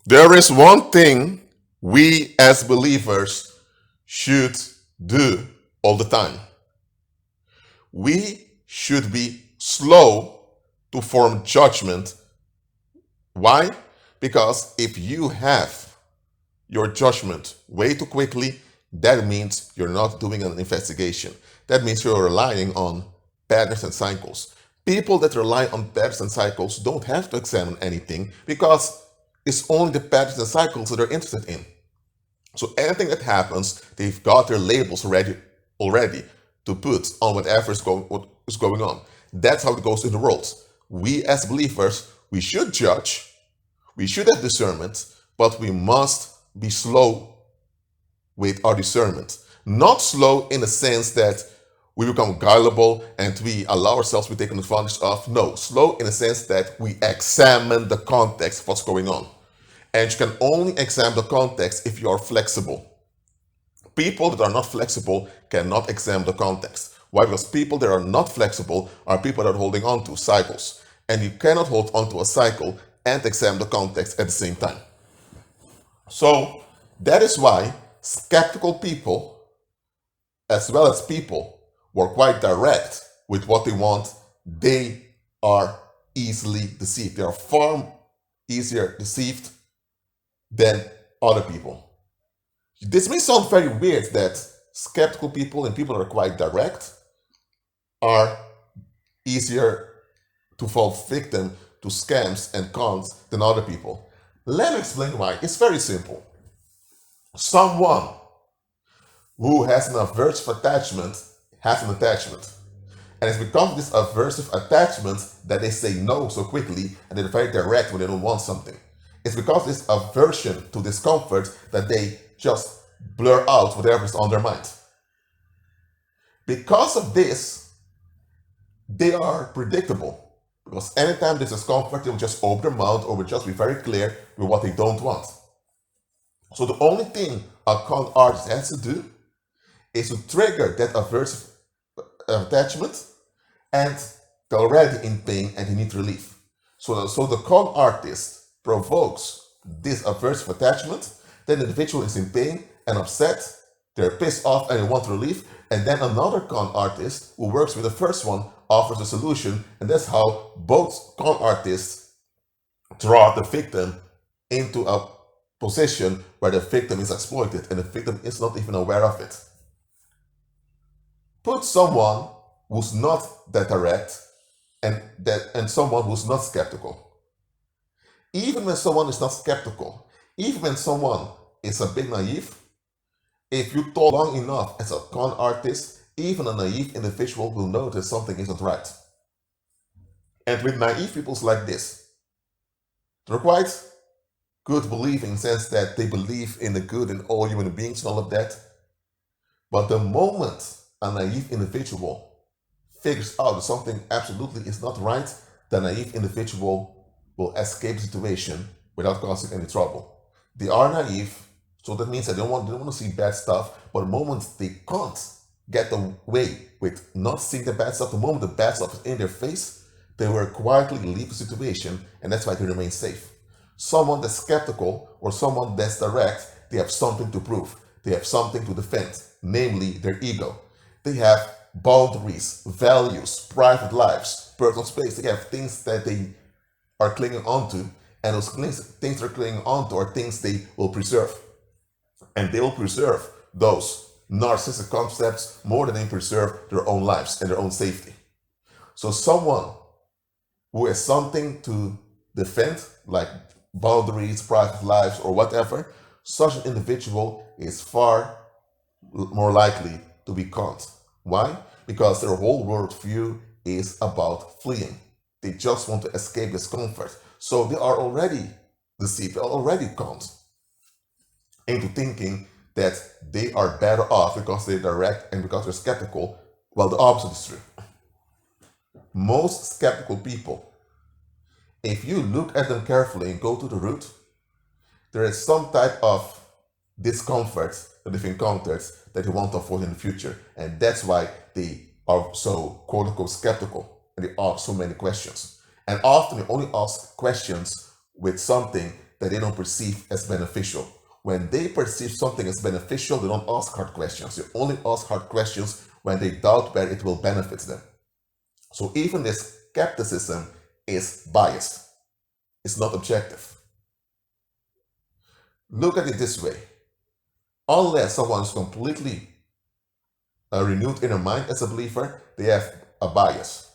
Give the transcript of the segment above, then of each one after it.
There is one thing we as believers should do all the time. We should be slow to form judgment. Why? Because if you have your judgment way too quickly, that means you're not doing an investigation. That means you're relying on patterns and cycles. People that rely on patterns and cycles don't have to examine anything because it's only the patterns and cycles that they're interested in. So anything that happens, they've got their labels already to put on whatever what is going on. That's how it goes in the world. We as believers, we should judge, we should have discernment, but we must be slow with our discernment. Not slow in the sense that we become gullible and we allow ourselves to be taken advantage of. No, slow in the sense that we examine the context of what's going on. And you can only examine the context if you are flexible. People that are not flexible cannot examine the context. Why? Because people that are not flexible are people that are holding on to cycles. And you cannot hold on to a cycle and examine the context at the same time. So that is why skeptical people, as well as people who are quite direct with what they want, they are easily deceived. They are far easier deceived than other people. This may sound very weird that skeptical people and people that are quite direct are easier to fall victim to scams and cons than other people. Let me explain why. It's very simple. Someone who has an aversive attachment has an attachment. And it's because of this aversive attachment that they say no so quickly and they're very direct when they don't want something. It's because of this aversion to discomfort that they just blur out whatever is on their mind. Because of this, they are predictable. Because anytime there's discomfort, they will just open their mouth or will just be very clear with what they don't want. So the only thing a con artist has to do is to trigger that aversive attachment, and they're already in pain and they need relief. So the con artist provokes this aversive attachment, then the individual is in pain and upset, they're pissed off and they want relief, and then another con artist who works with the first one offers a solution, and that's how both con artists draw the victim into a position where the victim is exploited and the victim is not even aware of it. Put someone who's not that direct and someone who's not skeptical. Even when someone is not skeptical, even when someone is a bit naive, if you talk long enough as a con artist, even a naive individual will notice something isn't right. And with naive people like this, they're quite good believing in the sense that they believe in the good in all human beings and all of that. But the moment a naive individual figures out that something absolutely is not right, the naive individual will escape the situation without causing any trouble. They are naive, so that means that they don't want to see bad stuff, but the moment they can't get away with not seeing the bad stuff, the moment the bad stuff is in their face, they will quietly leave the situation, and that's why they remain safe. Someone that's skeptical or someone that's direct, they have something to prove. They have something to defend, namely their ego. They have boundaries, values, private lives, personal space. They have things that they are clinging onto, and those things they're clinging onto are things they will preserve. And they will preserve those narcissistic concepts more than they preserve their own lives and their own safety. So someone who has something to defend, like boundaries, private lives, or whatever, such an individual is far more likely to be caught. Why? Because their whole worldview is about fleeing. They just want to escape discomfort. So they are already deceived, they are already caught into thinking that they are better off because they're direct and because they're skeptical. Well, the opposite is true. Most skeptical people, if you look at them carefully and go to the root, there is some type of discomfort that they've encountered that they want to avoid in the future. And that's why they are so quote unquote skeptical and they ask so many questions. And often they only ask questions with something that they don't perceive as beneficial. When they perceive something as beneficial, they don't ask hard questions. They only ask hard questions when they doubt whether it will benefit them. So even this skepticism is biased. It's not objective. Look at it this way. Unless someone is completely renewed inner mind as a believer, they have a bias.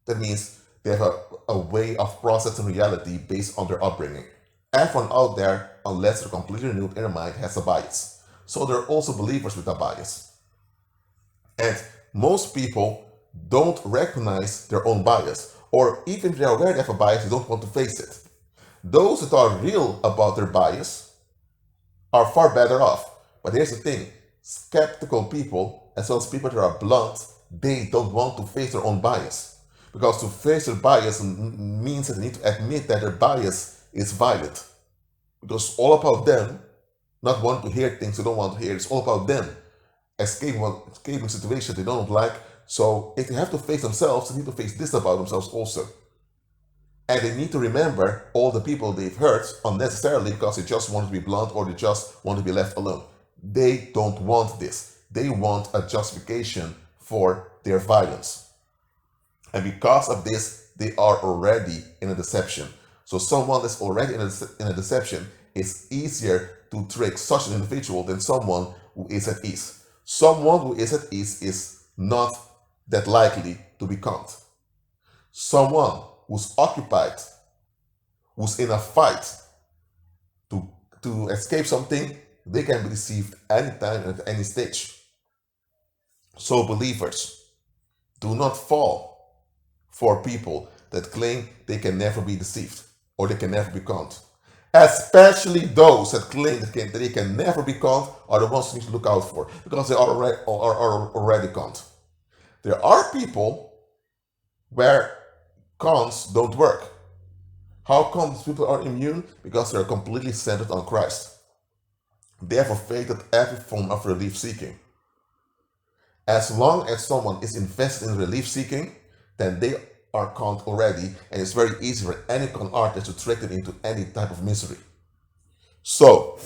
That means they have a way of processing reality based on their upbringing. Everyone out there, unless they're completely renewed inner mind, has a bias. So there are also believers with a bias. And most people don't recognize their own bias, or even if they're aware they have a bias, they don't want to face it. Those that are real about their bias are far better off. But here's the thing, skeptical people, as well as people that are blunt, they don't want to face their own bias. Because to face their bias means that they need to admit that their bias is valid. Because it's all about them not wanting to hear things they don't want to hear. It's all about them escaping situations they don't like. So if they have to face themselves, they need to face this about themselves also. And they need to remember all the people they've hurt unnecessarily because they just want to be blunt or they just want to be left alone. They don't want this. They want a justification for their violence. And because of this, they are already in a deception. So someone that's already in a deception, it's easier to trick such an individual than someone who is at ease. Someone who is at ease is not that likely to be conned. Someone who's occupied, who's in a fight to escape something, they can be deceived anytime and at any stage. So believers, do not fall for people that claim they can never be deceived or they can never be conned. Especially those that claim that they can never be conned are the ones you need to look out for because they are already conned. There are people where cons don't work. How come these people are immune? Because they are completely centered on Christ. They have forfeited every form of relief seeking. As long as someone is invested in relief seeking, then they are conned already, and it's very easy for any con artist to trick them into any type of misery. So,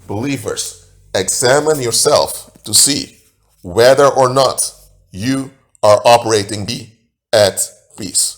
believers, examine yourself to see whether or not you are operating at peace.